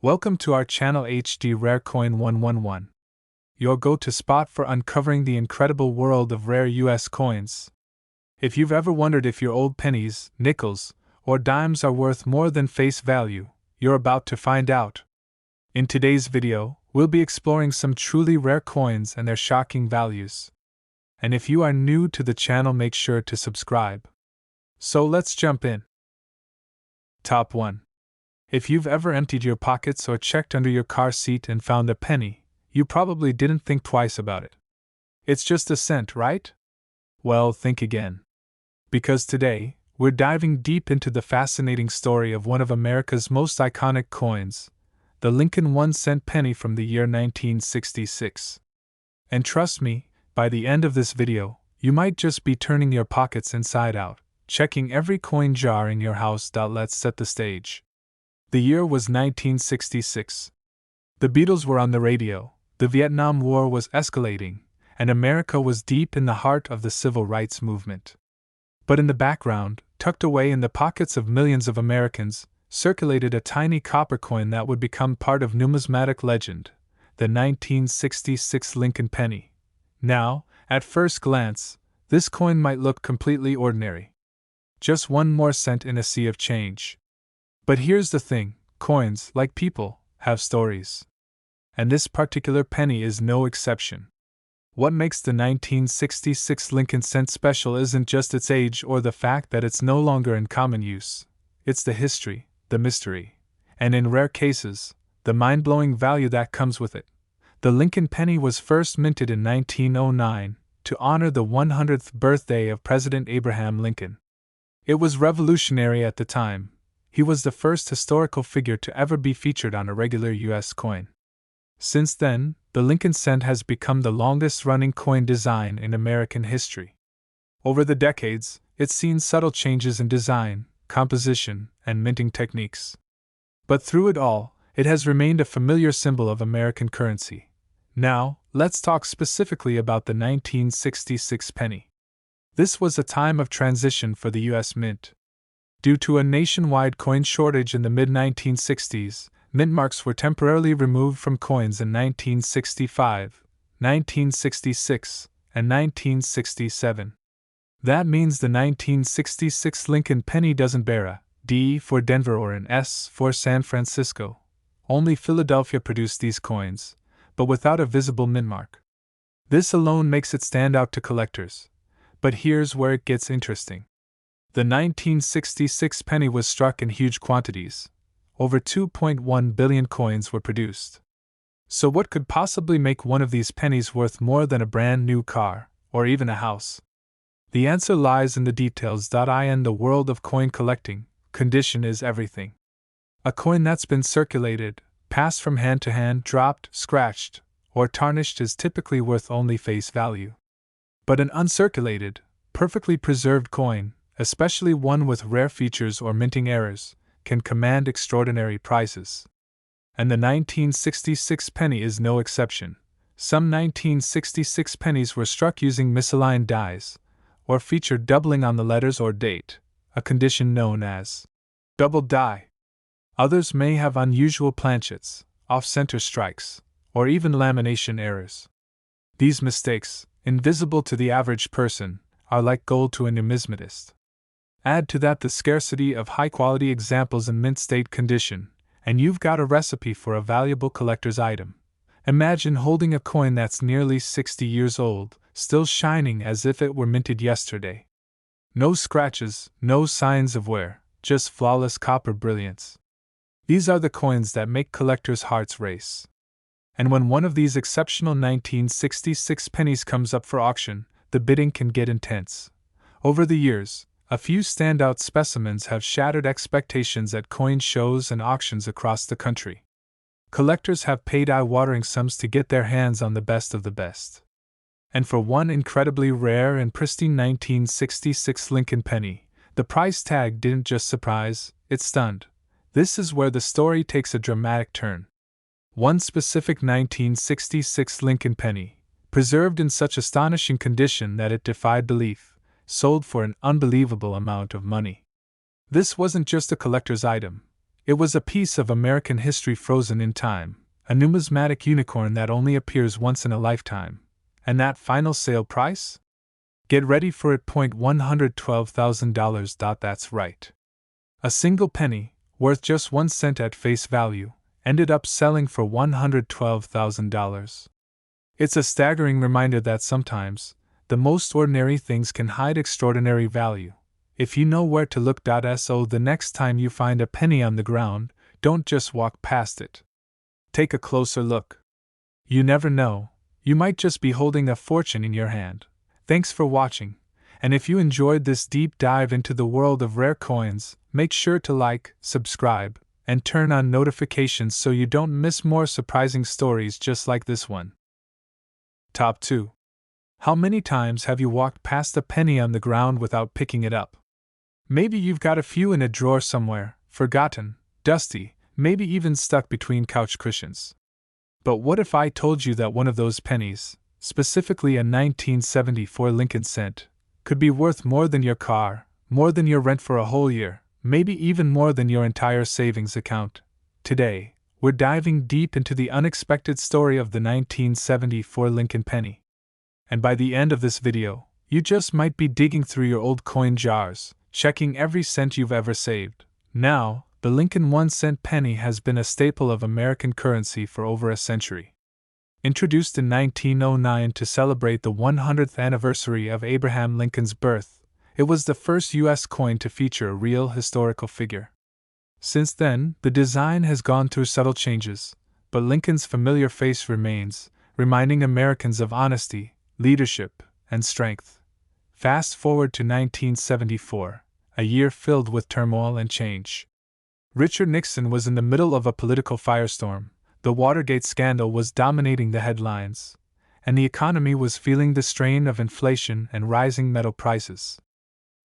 Welcome to our channel HD Rare Coin 111, your go-to spot for uncovering the incredible world of rare US coins. If you've ever wondered if your old pennies, nickels, or dimes are worth more than face value, you're about to find out. In today's video, we'll be exploring some truly rare coins and their shocking values. And if you are new to the channel, make sure to subscribe. So let's jump in. Top 1. If you've ever emptied your pockets or checked under your car seat and found a penny, you probably didn't think twice about it. It's just a cent, right? Well, think again. Because today, we're diving deep into the fascinating story of one of America's most iconic coins, the Lincoln 1-cent penny from the year 1966. And trust me, by the end of this video, you might just be turning your pockets inside out, checking every coin jar in your house. Let's set the stage. The year was 1966. The Beatles were on the radio, the Vietnam War was escalating, and America was deep in the heart of the civil rights movement. But in the background, tucked away in the pockets of millions of Americans, circulated a tiny copper coin that would become part of numismatic legend, the 1966 Lincoln penny. Now, at first glance, this coin might look completely ordinary. Just one more cent in a sea of change. But here's the thing, coins, like people, have stories. And this particular penny is no exception. What makes the 1966 Lincoln cent special isn't just its age or the fact that it's no longer in common use. It's the history, the mystery, and in rare cases, the mind-blowing value that comes with it. The Lincoln penny was first minted in 1909 to honor the 100th birthday of President Abraham Lincoln. It was revolutionary at the time. He was the first historical figure to ever be featured on a regular U.S. coin. Since then, the Lincoln cent has become the longest-running coin design in American history. Over the decades, it's seen subtle changes in design, composition, and minting techniques. But through it all, it has remained a familiar symbol of American currency. Now, let's talk specifically about the 1966 penny. This was a time of transition for the U.S. Mint. Due to a nationwide coin shortage in the mid-1960s, mint marks were temporarily removed from coins in 1965, 1966, and 1967. That means the 1966 Lincoln penny doesn't bear a D for Denver or an S for San Francisco. Only Philadelphia produced these coins, but without a visible mint mark. This alone makes it stand out to collectors. But here's where it gets interesting. The 1966 penny was struck in huge quantities. Over 2.1 billion coins were produced. So what could possibly make one of these pennies worth more than a brand new car, or even a house? The answer lies in the details. In the world of coin collecting, condition is everything. A coin that's been circulated, passed from hand to hand, dropped, scratched, or tarnished is typically worth only face value. But an uncirculated, perfectly preserved coin, especially one with rare features or minting errors, can command extraordinary prices. And the 1966 penny is no exception. Some 1966 pennies were struck using misaligned dies, or featured doubling on the letters or date, a condition known as double die. Others may have unusual planchets, off-center strikes, or even lamination errors. These mistakes, invisible to the average person, are like gold to a numismatist. Add to that the scarcity of high-quality examples in mint state condition, and you've got a recipe for a valuable collector's item. Imagine holding a coin that's nearly 60 years old, still shining as if it were minted yesterday. No scratches, no signs of wear, just flawless copper brilliance. These are the coins that make collectors' hearts race. And when one of these exceptional 1966 pennies comes up for auction, the bidding can get intense. Over the years, a few standout specimens have shattered expectations at coin shows and auctions across the country. Collectors have paid eye-watering sums to get their hands on the best of the best. And for one incredibly rare and pristine 1966 Lincoln penny, the price tag didn't just surprise, it stunned. This is where the story takes a dramatic turn. One specific 1966 Lincoln penny, preserved in such astonishing condition that it defied belief, sold for an unbelievable amount of money. This wasn't just a collector's item, It was a piece of American history frozen in time, a numismatic unicorn that only appears once in a lifetime. And that final sale price? Get ready for it. $112,000. That's right. A single penny, worth just 1 cent at face value, ended up selling for $112,000. It's a staggering reminder that sometimes, the most ordinary things can hide extraordinary value. If you know where to look. So the next time you find a penny on the ground, don't just walk past it. Take a closer look. You never know, you might just be holding a fortune in your hand. Thanks for watching, and if you enjoyed this deep dive into the world of rare coins, make sure to like, subscribe, and turn on notifications so you don't miss more surprising stories just like this one. Top 2. How many times have you walked past a penny on the ground without picking it up? Maybe you've got a few in a drawer somewhere, forgotten, dusty, maybe even stuck between couch cushions. But what if I told you that one of those pennies, specifically a 1974 Lincoln cent, could be worth more than your car, more than your rent for a whole year, maybe even more than your entire savings account? Today, we're diving deep into the unexpected story of the 1974 Lincoln penny. And by the end of this video, you just might be digging through your old coin jars, checking every cent you've ever saved. Now, the Lincoln 1-cent penny has been a staple of American currency for over a century. Introduced in 1909 to celebrate the 100th anniversary of Abraham Lincoln's birth, it was the first U.S. coin to feature a real historical figure. Since then, the design has gone through subtle changes, but Lincoln's familiar face remains, reminding Americans of honesty, leadership, and strength. Fast forward to 1974, a year filled with turmoil and change. Richard Nixon was in the middle of a political firestorm, the Watergate scandal was dominating the headlines, and the economy was feeling the strain of inflation and rising metal prices.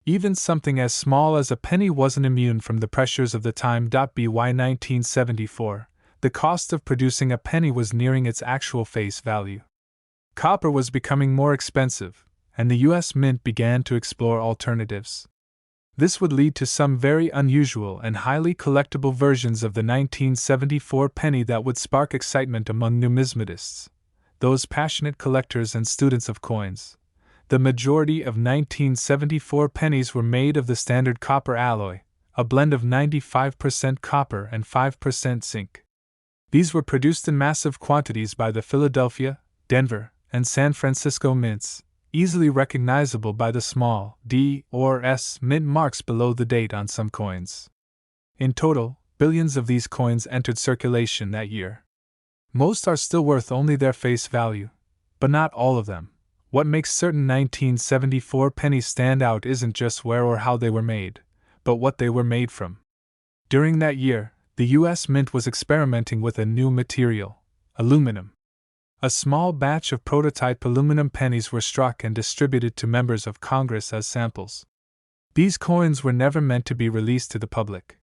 Even something as small as a penny wasn't immune from the pressures of the time. By 1974, the cost of producing a penny was nearing its actual face value. Copper was becoming more expensive, and the U.S. Mint began to explore alternatives. This would lead to some very unusual and highly collectible versions of the 1974 penny that would spark excitement among numismatists, those passionate collectors and students of coins. The majority of 1974 pennies were made of the standard copper alloy, a blend of 95% copper and 5% zinc. These were produced in massive quantities by the Philadelphia, Denver, and San Francisco mints, easily recognizable by the small D or S mint marks below the date on some coins. In total, billions of these coins entered circulation that year. Most are still worth only their face value, but not all of them. What makes certain 1974 pennies stand out isn't just where or how they were made, but what they were made from. During that year, the U.S. Mint was experimenting with a new material, aluminum. A small batch of prototype aluminum pennies were struck and distributed to members of Congress as samples. These coins were never meant to be released to the public.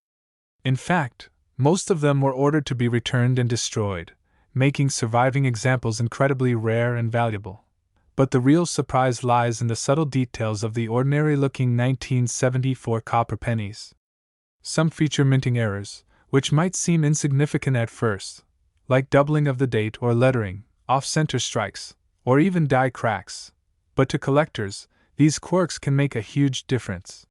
In fact, most of them were ordered to be returned and destroyed, making surviving examples incredibly rare and valuable. But the real surprise lies in the subtle details of the ordinary-looking 1974 copper pennies. Some feature minting errors, which might seem insignificant at first, like doubling of the date or lettering, off-center strikes, or even die cracks, but to collectors, these quirks can make a huge difference.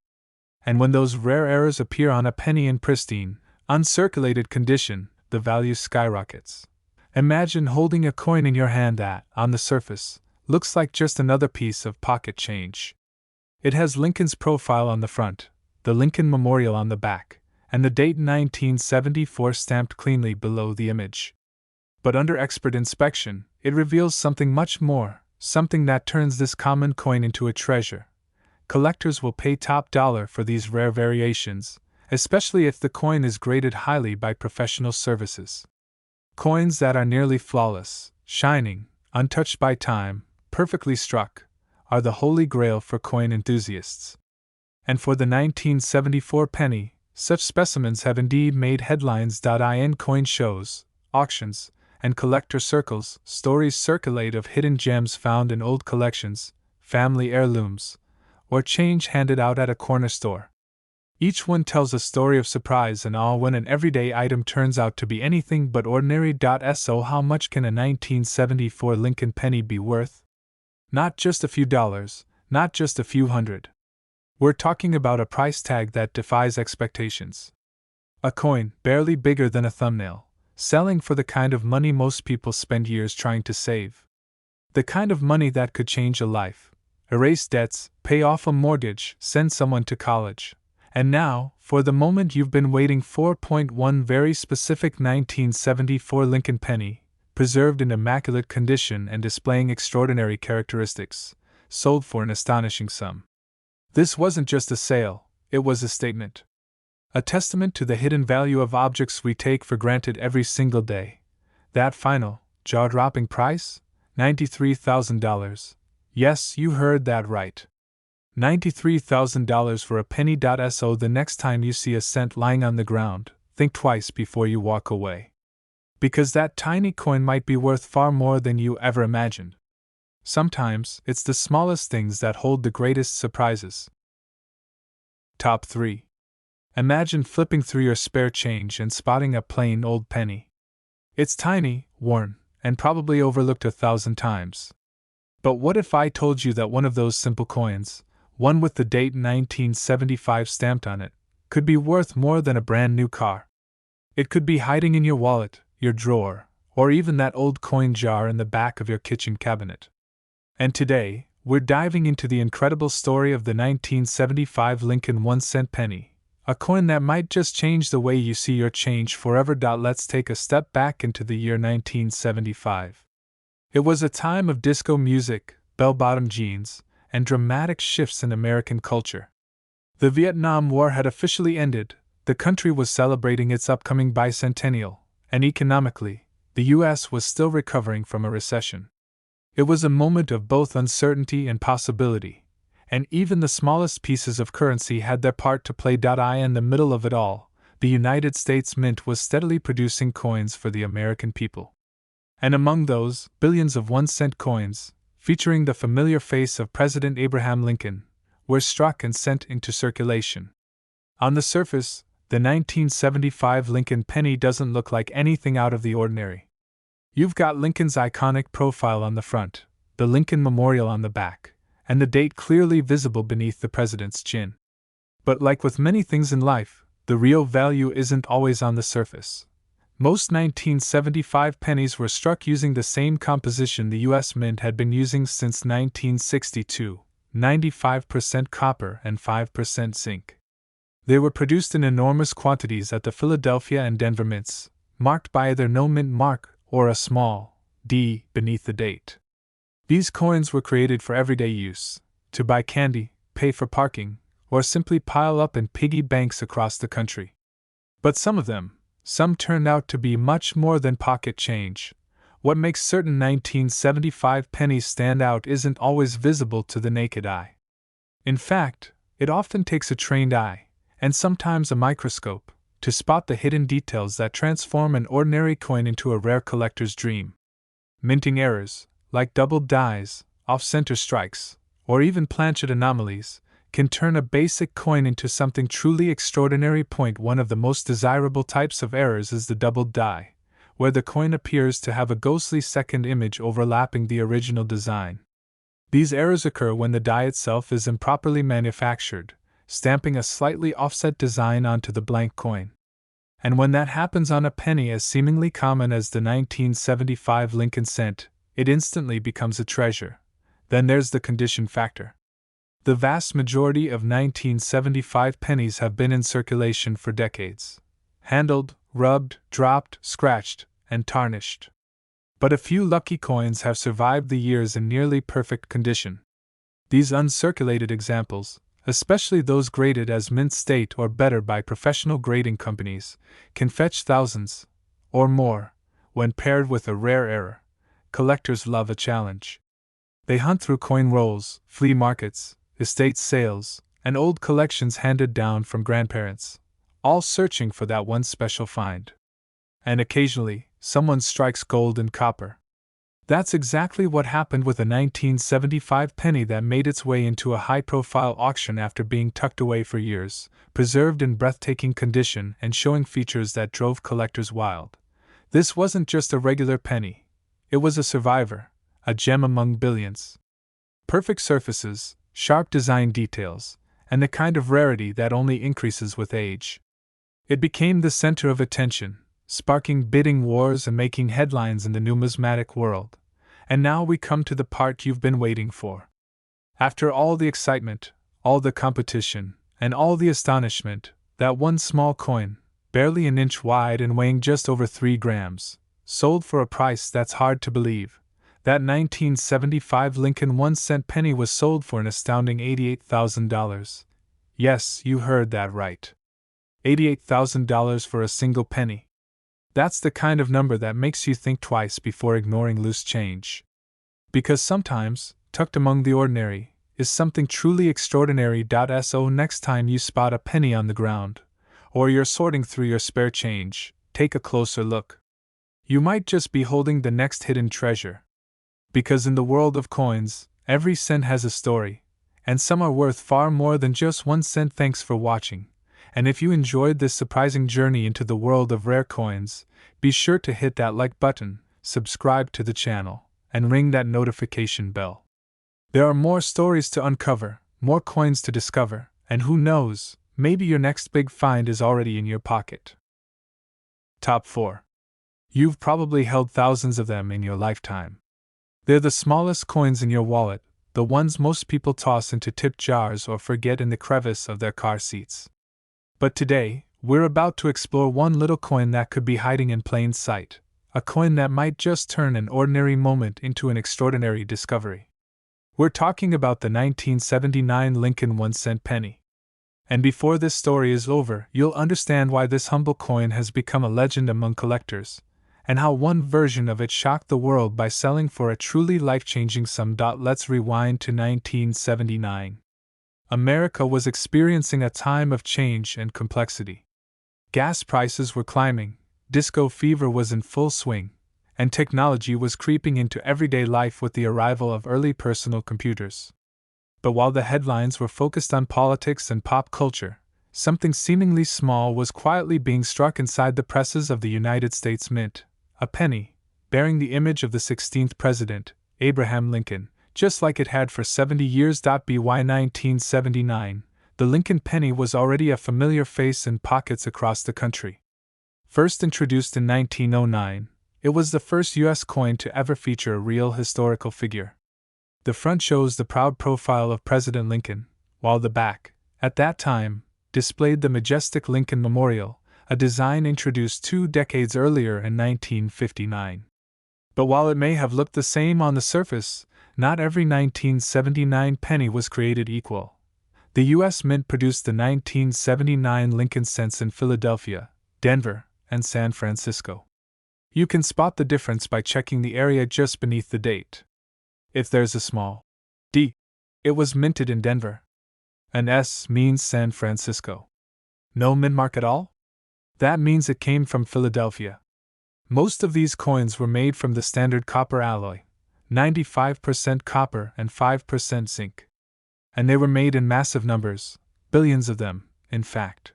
And when those rare errors appear on a penny in pristine, uncirculated condition, the value skyrockets. Imagine holding a coin in your hand that, on the surface, looks like just another piece of pocket change. It has Lincoln's profile on the front, the Lincoln Memorial on the back, and the date 1974 stamped cleanly below the image. But under expert inspection, it reveals something much more, something that turns this common coin into a treasure. Collectors will pay top dollar for these rare variations, especially if the coin is graded highly by professional services. Coins that are nearly flawless, shining, untouched by time, perfectly struck, are the holy grail for coin enthusiasts. And for the 1974 penny, such specimens have indeed made headlines. In coin shows, auctions, and collector circles, stories circulate of hidden gems found in old collections, family heirlooms, or change handed out at a corner store. Each one tells a story of surprise and awe when an everyday item turns out to be anything but ordinary. So, how much can a 1974 Lincoln penny be worth? Not just a few dollars, not just a few hundred. We're talking about a price tag that defies expectations. A coin barely bigger than a thumbnail, selling for the kind of money most people spend years trying to save. The kind of money that could change a life, erase debts, pay off a mortgage, send someone to college. And now, for the moment you've been waiting for. One very specific 1974 Lincoln penny, preserved in immaculate condition and displaying extraordinary characteristics, sold for an astonishing sum. This wasn't just a sale, it was a statement. A testament to the hidden value of objects we take for granted every single day. That final, jaw-dropping price? $93,000. Yes, you heard that right. $93,000 for a penny. So the next time you see a cent lying on the ground, think twice before you walk away. Because that tiny coin might be worth far more than you ever imagined. Sometimes, it's the smallest things that hold the greatest surprises. Top 3. Imagine flipping through your spare change and spotting a plain old penny. It's tiny, worn, and probably overlooked 1,000 times. But what if I told you that one of those simple coins, one with the date 1975 stamped on it, could be worth more than a brand new car? It could be hiding in your wallet, your drawer, or even that old coin jar in the back of your kitchen cabinet. And today, we're diving into the incredible story of the 1975 Lincoln 1-cent penny, a coin that might just change the way you see your change forever. Let's take a step back into the year 1975. It was a time of disco music, bell-bottom jeans, and dramatic shifts in American culture. The Vietnam War had officially ended, the country was celebrating its upcoming bicentennial, and economically, the U.S. was still recovering from a recession. It was a moment of both uncertainty and possibility, and even the smallest pieces of currency had their part to play. In the middle of it all, the United States Mint was steadily producing coins for the American people. And among those, billions of 1-cent coins, featuring the familiar face of President Abraham Lincoln, were struck and sent into circulation. On the surface, the 1975 Lincoln penny doesn't look like anything out of the ordinary. You've got Lincoln's iconic profile on the front, the Lincoln Memorial on the back, and the date clearly visible beneath the president's chin. But like with many things in life, the real value isn't always on the surface. Most 1975 pennies were struck using the same composition the U.S. Mint had been using since 1962, 95% copper and 5% zinc. They were produced in enormous quantities at the Philadelphia and Denver mints, marked by either no mint mark or a small D beneath the date. These coins were created for everyday use, to buy candy, pay for parking, or simply pile up in piggy banks across the country. But some turned out to be much more than pocket change. What makes certain 1975 pennies stand out isn't always visible to the naked eye. In fact, it often takes a trained eye, and sometimes a microscope, to spot the hidden details that transform an ordinary coin into a rare collector's dream. Minting errors, like doubled dies, off-center strikes, or even planchet anomalies, can turn a basic coin into something truly extraordinary. One of the most desirable types of errors is the doubled die, where the coin appears to have a ghostly second image overlapping the original design. These errors occur when the die itself is improperly manufactured, stamping a slightly offset design onto the blank coin. And when that happens on a penny as seemingly common as the 1975 Lincoln cent, it instantly becomes a treasure. Then there's the condition factor. The vast majority of 1975 pennies have been in circulation for decades. Handled, rubbed, dropped, scratched, and tarnished. But a few lucky coins have survived the years in nearly perfect condition. These uncirculated examples, especially those graded as mint state or better by professional grading companies, can fetch thousands, or more, when paired with a rare error. Collectors love a challenge. They hunt through coin rolls, flea markets, estate sales, and old collections handed down from grandparents, all searching for that one special find. And occasionally, someone strikes gold and copper. That's exactly what happened with a 1975 penny that made its way into a high-profile auction after being tucked away for years, preserved in breathtaking condition and showing features that drove collectors wild. This wasn't just a regular penny. It was a survivor, a gem among billions. Perfect surfaces, sharp design details, and the kind of rarity that only increases with age. It became the center of attention, sparking bidding wars and making headlines in the numismatic world. And now we come to the part you've been waiting for. After all the excitement, all the competition, and all the astonishment, that one small coin, barely an inch wide and weighing just over 3 grams, sold for a price that's hard to believe. That 1975 Lincoln 1-cent penny was sold for an astounding $88,000. Yes, you heard that right. $88,000 for a single penny. That's the kind of number that makes you think twice before ignoring loose change. Because sometimes, tucked among the ordinary, is something truly extraordinary. So next time you spot a penny on the ground, or you're sorting through your spare change, take a closer look. You might just be holding the next hidden treasure. Because in the world of coins, every cent has a story, and some are worth far more than just 1 cent. Thanks for watching. And if you enjoyed this surprising journey into the world of rare coins, be sure to hit that like button, subscribe to the channel, and ring that notification bell. There are more stories to uncover, more coins to discover, and who knows, maybe your next big find is already in your pocket. Top 4. You've probably held thousands of them in your lifetime. They're the smallest coins in your wallet, the ones most people toss into tip jars or forget in the crevice of their car seats. But today, we're about to explore one little coin that could be hiding in plain sight, a coin that might just turn an ordinary moment into an extraordinary discovery. We're talking about the 1979 Lincoln 1-cent penny. And before this story is over, you'll understand why this humble coin has become a legend among collectors, and how one version of it shocked the world by selling for a truly life-changing sum. Let's rewind to 1979. America was experiencing a time of change and complexity. Gas prices were climbing, disco fever was in full swing, and technology was creeping into everyday life with the arrival of early personal computers. But while the headlines were focused on politics and pop culture, something seemingly small was quietly being struck inside the presses of the United States Mint, a penny, bearing the image of the 16th President, Abraham Lincoln, just like it had for 70 years. By 1979, the Lincoln penny was already a familiar face in pockets across the country. First introduced in 1909, it was the first U.S. coin to ever feature a real historical figure. The front shows the proud profile of President Lincoln, while the back, at that time, displayed the majestic Lincoln Memorial, a design introduced 2 decades earlier in 1959. But while it may have looked the same on the surface, not every 1979 penny was created equal. The U.S. Mint produced the 1979 Lincoln cents in Philadelphia, Denver, and San Francisco. You can spot the difference by checking the area just beneath the date. If there's a small D, it was minted in Denver. An S means San Francisco. No mint mark at all? That means it came from Philadelphia. Most of these coins were made from the standard copper alloy, 95% copper and 5% zinc. And they were made in massive numbers, billions of them, in fact.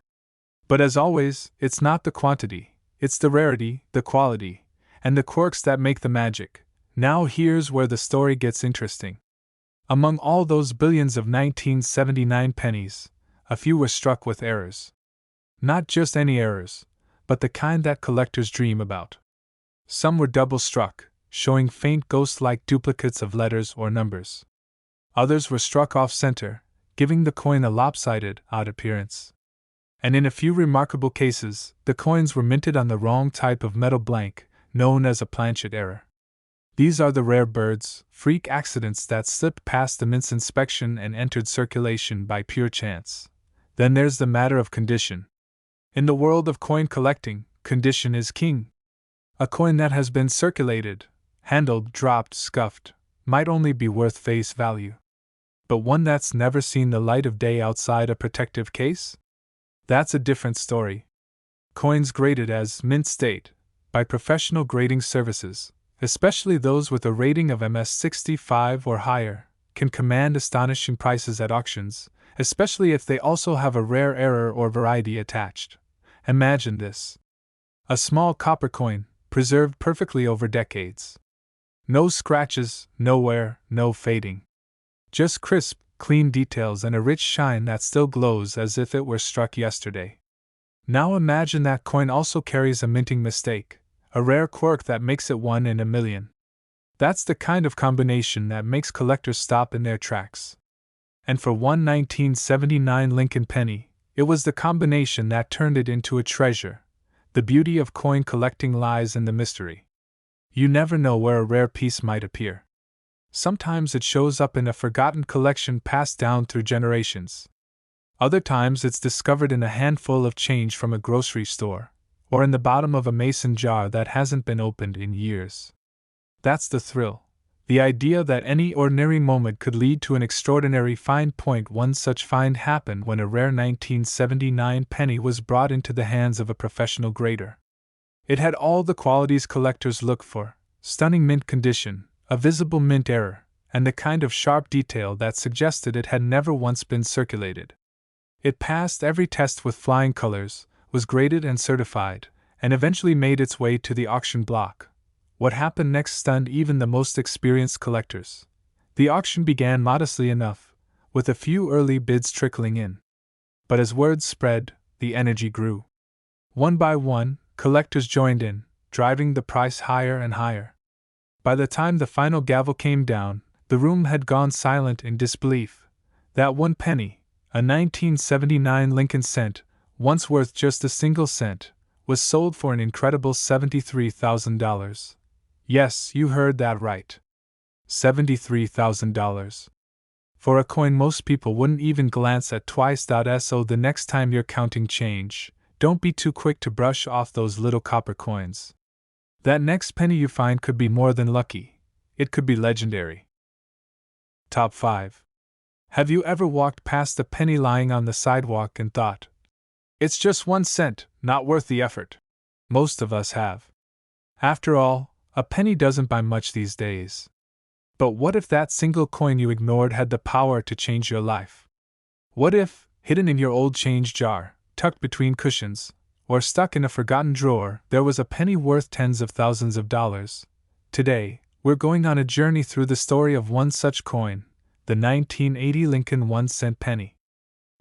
But as always, it's not the quantity, it's the rarity, the quality, and the quirks that make the magic. Now here's where the story gets interesting. Among all those billions of 1979 pennies, a few were struck with errors. Not just any errors, but the kind that collectors dream about. Some were double-struck, showing faint ghost-like duplicates of letters or numbers. Others were struck off-center, giving the coin a lopsided, odd appearance. And in a few remarkable cases, the coins were minted on the wrong type of metal blank, known as a planchet error. These are the rare birds, freak accidents that slipped past the mint's inspection and entered circulation by pure chance. Then there's the matter of condition. In the world of coin collecting, condition is king. A coin that has been circulated, handled, dropped, scuffed, might only be worth face value. But one that's never seen the light of day outside a protective case? That's a different story. Coins graded as mint state, by professional grading services, especially those with a rating of MS65 or higher, can command astonishing prices at auctions, especially if they also have a rare error or variety attached. Imagine this: a small copper coin, preserved perfectly over decades. No scratches, no wear, no fading. Just crisp, clean details and a rich shine that still glows as if it were struck yesterday. Now imagine that coin also carries a minting mistake, a rare quirk that makes it 1 in a million. That's the kind of combination that makes collectors stop in their tracks. And for one 1979 Lincoln penny, it was the combination that turned it into a treasure. The beauty of coin collecting lies in the mystery. You never know where a rare piece might appear. Sometimes it shows up in a forgotten collection passed down through generations. Other times it's discovered in a handful of change from a grocery store, or in the bottom of a mason jar that hasn't been opened in years. That's the thrill. The idea that any ordinary moment could lead to an extraordinary find. One such find happened when a rare 1979 penny was brought into the hands of a professional grader. It had all the qualities collectors look for: stunning mint condition, a visible mint error, and the kind of sharp detail that suggested it had never once been circulated. It passed every test with flying colors, was graded and certified, and eventually made its way to the auction block. What happened next stunned even the most experienced collectors. The auction began modestly enough, with a few early bids trickling in. But as word spread, the energy grew. One by one, collectors joined in, driving the price higher and higher. By the time the final gavel came down, the room had gone silent in disbelief. That one penny, a 1979 Lincoln cent, once worth just a single cent, was sold for an incredible $73,000. Yes, you heard that right. $73,000. For a coin most people wouldn't even glance at twice. So the next time you're counting change, don't be too quick to brush off those little copper coins. That next penny you find could be more than lucky. It could be legendary. Top 5. Have you ever walked past a penny lying on the sidewalk and thought, "It's just 1 cent, not worth the effort"? Most of us have. After all, a penny doesn't buy much these days. But what if that single coin you ignored had the power to change your life? What if, hidden in your old change jar, tucked between cushions, or stuck in a forgotten drawer, there was a penny worth tens of thousands of dollars? Today, we're going on a journey through the story of one such coin, the 1980 Lincoln 1-cent penny.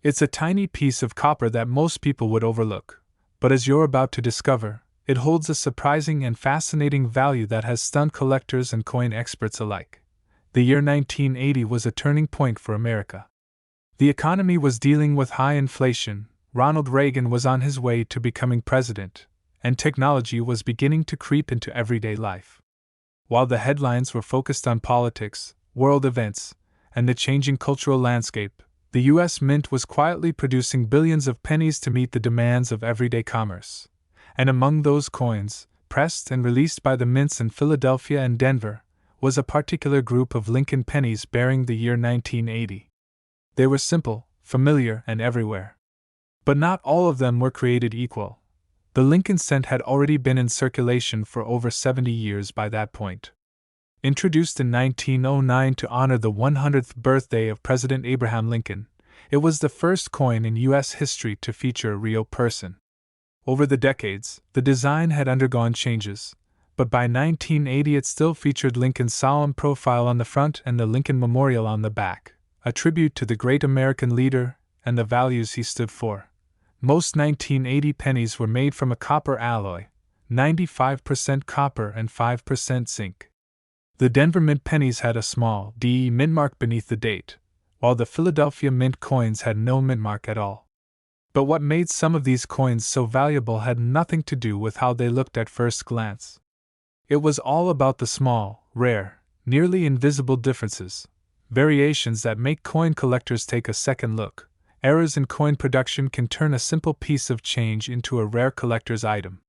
It's a tiny piece of copper that most people would overlook, but as you're about to discover, it holds a surprising and fascinating value that has stunned collectors and coin experts alike. The year 1980 was a turning point for America. The economy was dealing with high inflation, Ronald Reagan was on his way to becoming president, and technology was beginning to creep into everyday life. While the headlines were focused on politics, world events, and the changing cultural landscape, the U.S. Mint was quietly producing billions of pennies to meet the demands of everyday commerce. And among those coins, pressed and released by the mints in Philadelphia and Denver, was a particular group of Lincoln pennies bearing the year 1980. They were simple, familiar, and everywhere. But not all of them were created equal. The Lincoln cent had already been in circulation for over 70 years by that point. Introduced in 1909 to honor the 100th birthday of President Abraham Lincoln, it was the first coin in U.S. history to feature a real person. Over the decades, the design had undergone changes, but by 1980 it still featured Lincoln's solemn profile on the front and the Lincoln Memorial on the back, a tribute to the great American leader and the values he stood for. Most 1980 pennies were made from a copper alloy, 95% copper and 5% zinc. The Denver Mint pennies had a small D mint mark beneath the date, while the Philadelphia Mint coins had no mint mark at all. But what made some of these coins so valuable had nothing to do with how they looked at first glance. It was all about the small, rare, nearly invisible differences, variations that make coin collectors take a second look. Errors in coin production can turn a simple piece of change into a rare collector's item.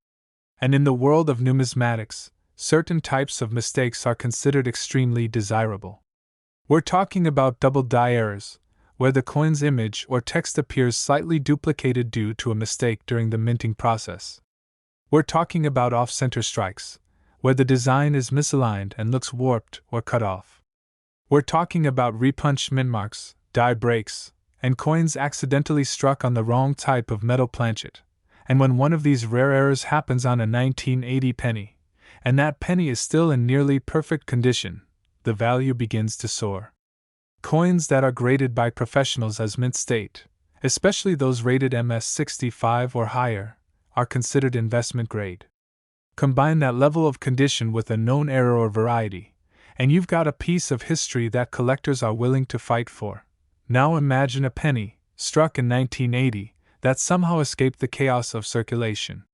And in the world of numismatics, certain types of mistakes are considered extremely desirable. We're talking about double die errors, where the coin's image or text appears slightly duplicated due to a mistake during the minting process. We're talking about off-center strikes, where the design is misaligned and looks warped or cut off. We're talking about repunched mint marks, die breaks, and coins accidentally struck on the wrong type of metal planchet. And when one of these rare errors happens on a 1980 penny, and that penny is still in nearly perfect condition, the value begins to soar. Coins that are graded by professionals as mint state, especially those rated MS65 or higher, are considered investment grade. Combine that level of condition with a known error or variety, and you've got a piece of history that collectors are willing to fight for. Now imagine a penny, struck in 1980, that somehow escaped the chaos of circulation.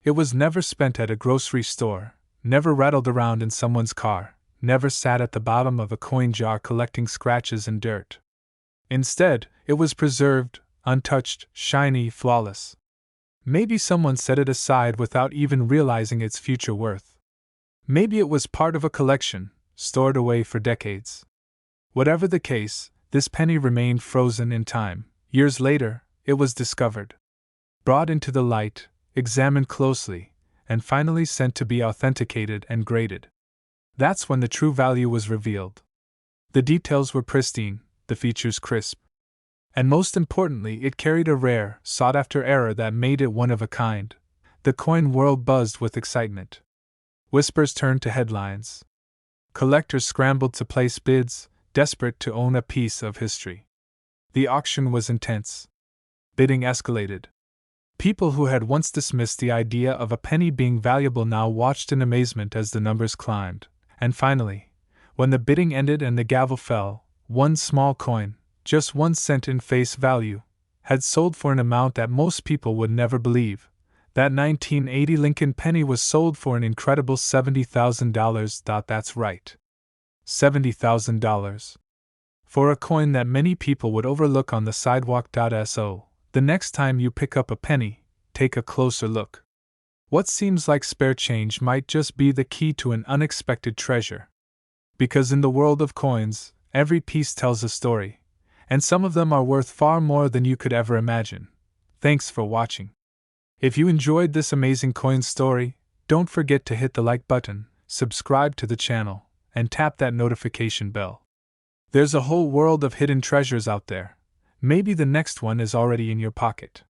It was never spent at a grocery store, never rattled around in someone's car, never sat at the bottom of a coin jar collecting scratches and dirt. Instead, it was preserved, untouched, shiny, flawless. Maybe someone set it aside without even realizing its future worth. Maybe it was part of a collection, stored away for decades. Whatever the case, this penny remained frozen in time. Years later, it was discovered, brought into the light, examined closely, and finally sent to be authenticated and graded. That's when the true value was revealed. The details were pristine, the features crisp. And most importantly, it carried a rare, sought-after error that made it one of a kind. The coin world buzzed with excitement. Whispers turned to headlines. Collectors scrambled to place bids, desperate to own a piece of history. The auction was intense. Bidding escalated. People who had once dismissed the idea of a penny being valuable now watched in amazement as the numbers climbed. And finally, when the bidding ended and the gavel fell, one small coin, just 1 cent in face value, had sold for an amount that most people would never believe. That 1980 Lincoln penny was sold for an incredible $70,000. That's right. $70,000. For a coin that many people would overlook on the sidewalk. So, the next time you pick up a penny, take a closer look. What seems like spare change might just be the key to an unexpected treasure. Because in the world of coins, every piece tells a story, and some of them are worth far more than you could ever imagine. Thanks for watching. If you enjoyed this amazing coin story, don't forget to hit the like button, subscribe to the channel, and tap that notification bell. There's a whole world of hidden treasures out there. Maybe the next one is already in your pocket.